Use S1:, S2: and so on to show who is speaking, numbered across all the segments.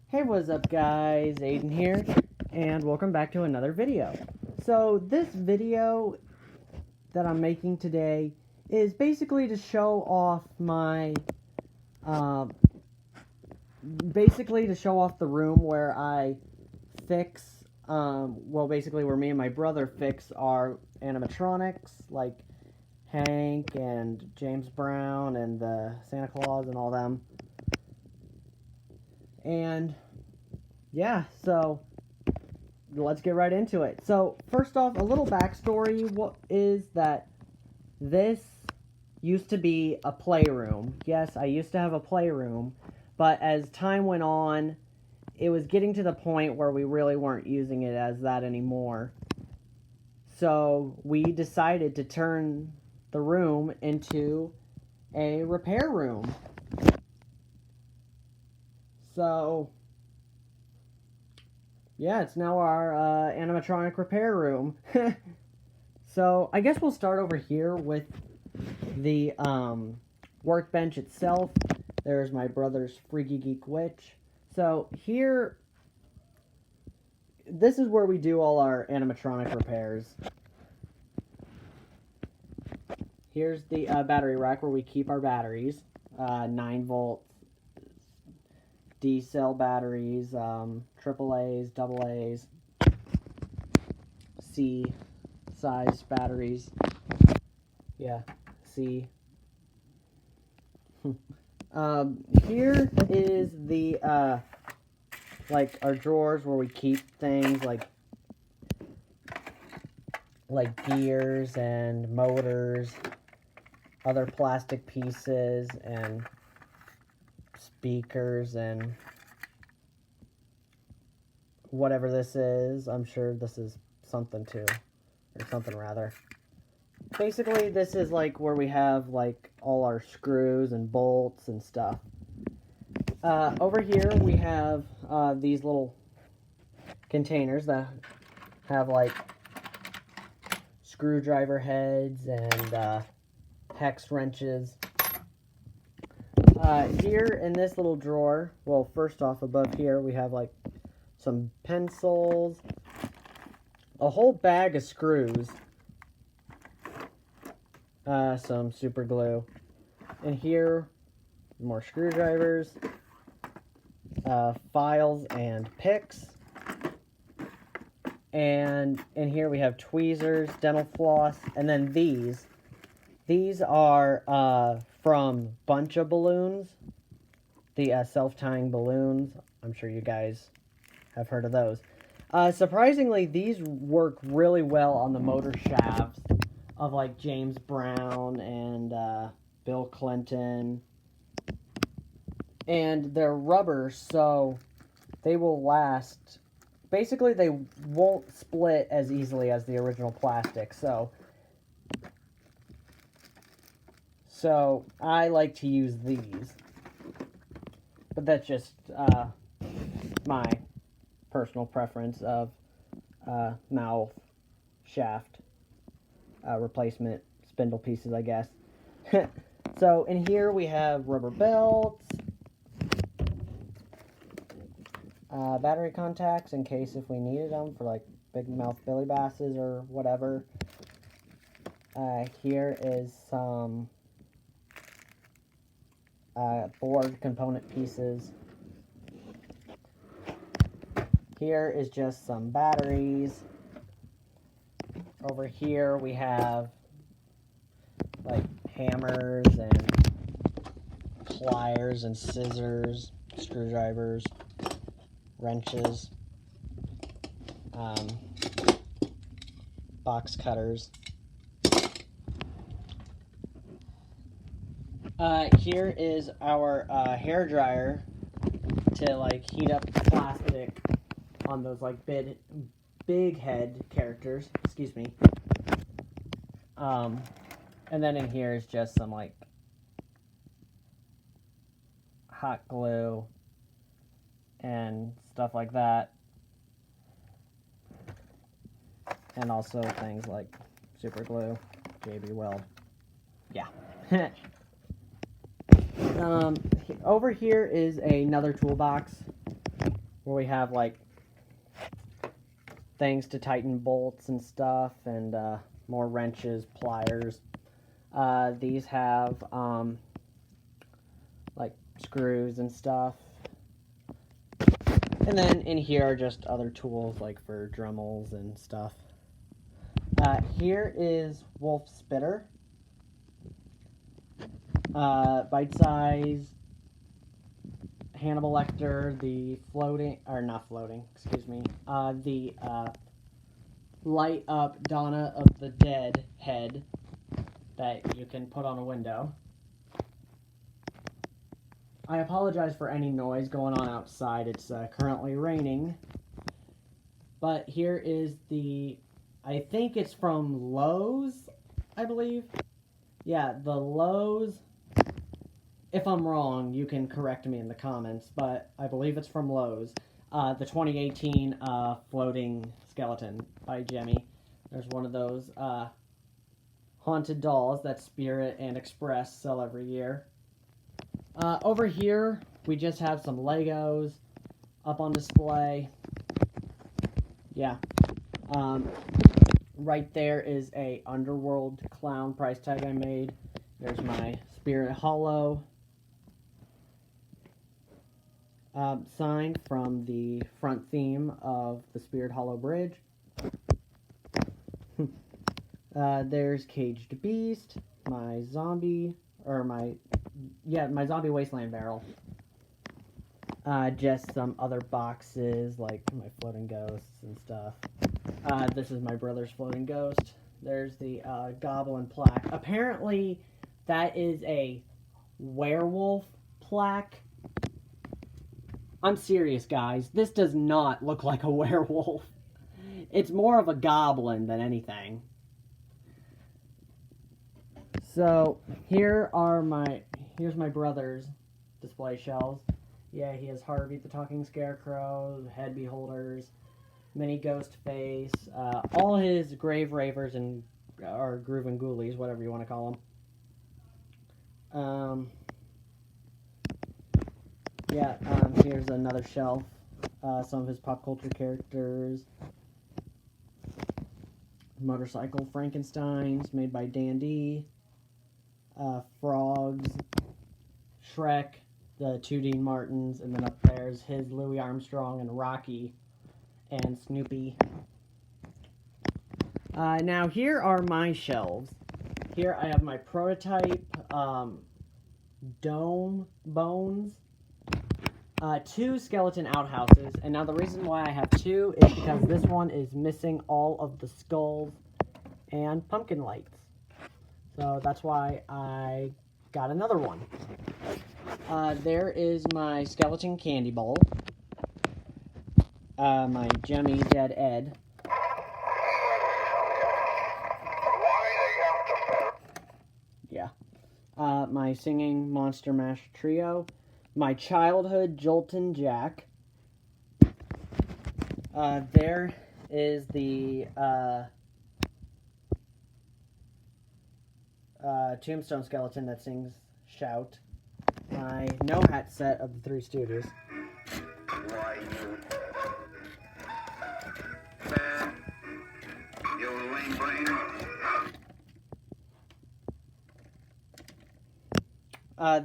S1: Hey, what's up guys, Aiden here, and welcome back to another video. So this video that I'm making today is basically to show off my, the room where I fix, basically where me and my brother fix our animatronics, like Hank and James Brown and the Santa Claus and all them. And yeah, so let's get right into it. So first off, a little backstory is that this used to be a playroom. Yes, I used to have a playroom, but as time went on, it was getting to the point where we really weren't using it as that anymore. So we decided to turn the room into a repair room. So yeah, it's now our animatronic repair room. So I guess we'll start over here with the workbench itself. There's my brother's Freaky Geek Witch. So here, this is where we do all our animatronic repairs. Here's the battery rack where we keep our batteries. 9-volt D-cell batteries, AAAs, AA's, C-size batteries. Yeah, C. Here is the, like, our drawers where we keep things like gears and motors, other plastic pieces, and speakers, and whatever this is. I'm sure this is something too, or something rather. Basically, this is like where we have like all our screws and bolts and stuff. Over here we have these little containers that have like screwdriver heads and hex wrenches. Here in this little drawer, well, first off, above here we have like some pencils, a whole bag of screws, some super glue, and here more screwdrivers, files and picks, and in here we have tweezers, dental floss, and then these are from Bunch of Balloons, the self-tying balloons. I'm sure you guys have heard of those. Surprisingly, these work really well on the motor shafts of like James Brown and Bill Clinton. And they're rubber, so they will last. Basically, they won't split as easily as the original plastic. So I like to use these. But that's just my personal preference of mouth shaft replacement spindle pieces, I guess. So in here we have rubber belts, battery contacts in case if we needed them for like big mouth billy basses or whatever. Here is some board component pieces. Here is just some batteries. Over here we have like hammers and pliers and scissors, screwdrivers, wrenches, box cutters. Here is our hair dryer to like heat up the plastic on those like big head characters. Excuse me. And then in here is just some like hot glue and stuff like that. And also things like super glue, JB Weld. Yeah. Over here is another toolbox where we have like things to tighten bolts and stuff, and more wrenches, pliers. These have like screws and stuff. And then in here are just other tools like for Dremels and stuff. Here is Wolf Spitter. Bite-size Hannibal Lecter, the the light up Donna of the Dead head that you can put on a window. I apologize for any noise going on outside. It's currently raining. But here is I think it's from Lowe's, I believe. Yeah, the Lowe's. If I'm wrong, you can correct me in the comments, but I believe it's from Lowe's. The 2018 floating skeleton by Gemmy. There's one of those haunted dolls that Spirit and Express sell every year. Over here, we just have some Legos up on display. Yeah. Right there is a Underworld clown price tag I made. There's my Spirit Hollow sign from the front theme of the Spirit Hollow Bridge. There's Caged Beast, my zombie Wasteland barrel. Just some other boxes like my floating ghosts and stuff. This is my brother's floating ghost. There's the goblin plaque. Apparently, that is a werewolf plaque. I'm serious, guys. This does not look like a werewolf. It's more of a goblin than anything. So, here's my brother's display shelves. Yeah, he has Harvey the Talking Scarecrow, head beholders, mini ghost face, all his grave ravers or groove and ghoulies, whatever you want to call them. Here's another shelf. Some of his pop culture characters. Motorcycle Frankensteins made by Dan D. Frogs. Shrek. The two Dean Martins. And then up there's his Louis Armstrong and Rocky. And Snoopy. Now here are my shelves. Here I have my prototype dome bones. 2 skeleton outhouses, and now the reason why I have 2 is because this one is missing all of the skulls and pumpkin lights. So that's why I got another one. There is my skeleton candy bowl. My Gemmy Dead Ed. Yeah. My singing Monster Mash trio. My childhood Jolton Jack. There is the tombstone skeleton that sings Shout. My No Hat set of the Three Stooges.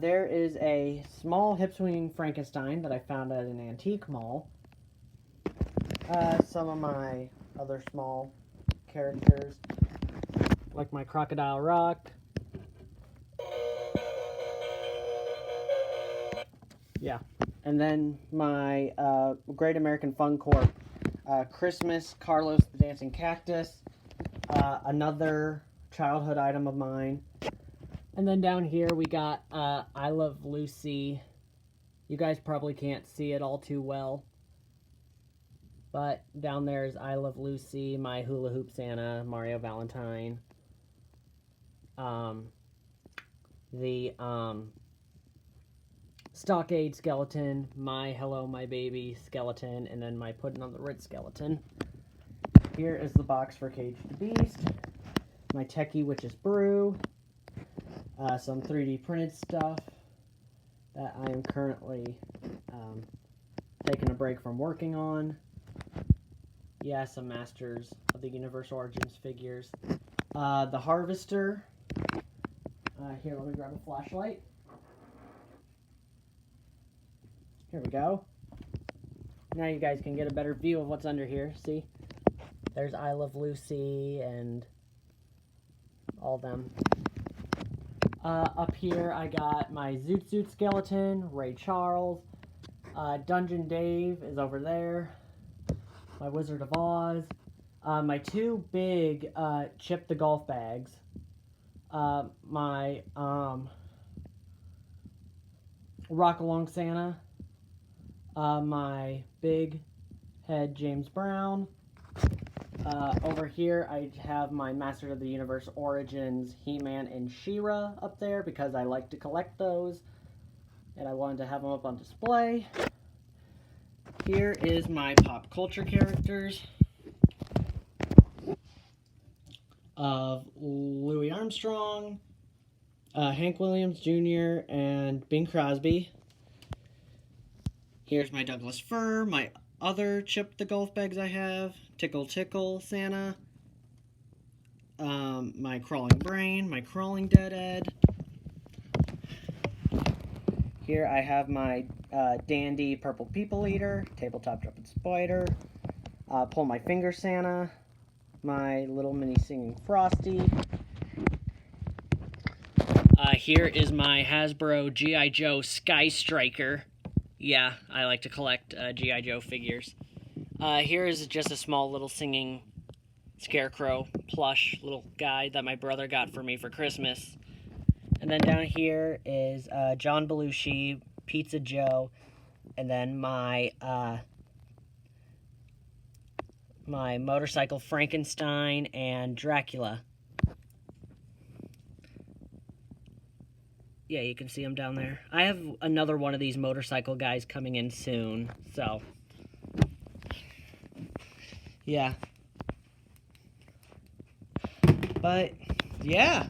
S1: There is a small hip-swinging Frankenstein that I found at an antique mall. Some of my other small characters, like my Crocodile Rock. Yeah. And then my Great American Fun Corp, Christmas Carlos the Dancing Cactus, another childhood item of mine. And then down here we got I Love Lucy. You guys probably can't see it all too well. But down there is I Love Lucy, my Hula Hoop Santa, Mario Valentine. The Stockade skeleton, my Hello My Baby skeleton, and then my Puttin' on the Ritz skeleton. Here is the box for Caged Beast, my Techie Witch's Brew, some 3D printed stuff that I am currently taking a break from working on. Yeah, some Masters of the Universe Origins figures. The Harvester. Here, let me grab a flashlight. Here we go. Now you guys can get a better view of what's under here. See? There's I Love Lucy and all them. Up here I got my Zoot Suit skeleton, Ray Charles. Dungeon Dave is over there. My Wizard of Oz. My two big Chip the Golf Bags. My Rock Along Santa. My big head James Brown. Over here I have my Masters of the Universe Origins He-Man and She-Ra up there because I like to collect those and I wanted to have them up on display. Here is my pop culture characters of Louis Armstrong, Hank Williams Jr., and Bing Crosby. Here's my Douglas Fir, my other Chip the Golf Bags I have, Tickle Tickle Santa, my Crawling Brain, my Crawling Dead Ed. Here I have my Dandy Purple People Eater, Tabletop Jumping Spider, Pull My Finger Santa, my little mini singing Frosty. Here is my Hasbro G.I. Joe Sky Striker. Yeah, I like to collect G.I. Joe figures. Here is just a small little singing Scarecrow plush little guy that my brother got for me for Christmas. And then down here is John Belushi, Pizza Joe, and then my my motorcycle Frankenstein and Dracula. Yeah, you can see them down there. I have another one of these motorcycle guys coming in soon, so yeah. But yeah,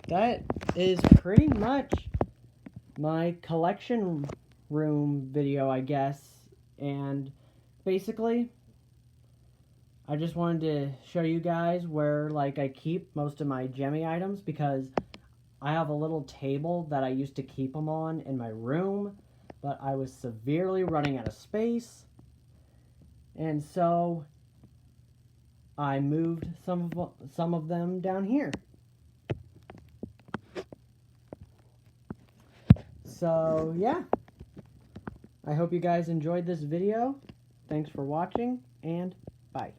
S1: that is pretty much my collection room video, I guess. And basically, I just wanted to show you guys where like I keep most of my Gemmy items, because I have a little table that I used to keep them on in my room, but I was severely running out of space, and so I moved some of them down here. So yeah, I hope you guys enjoyed this video. Thanks for watching, and bye.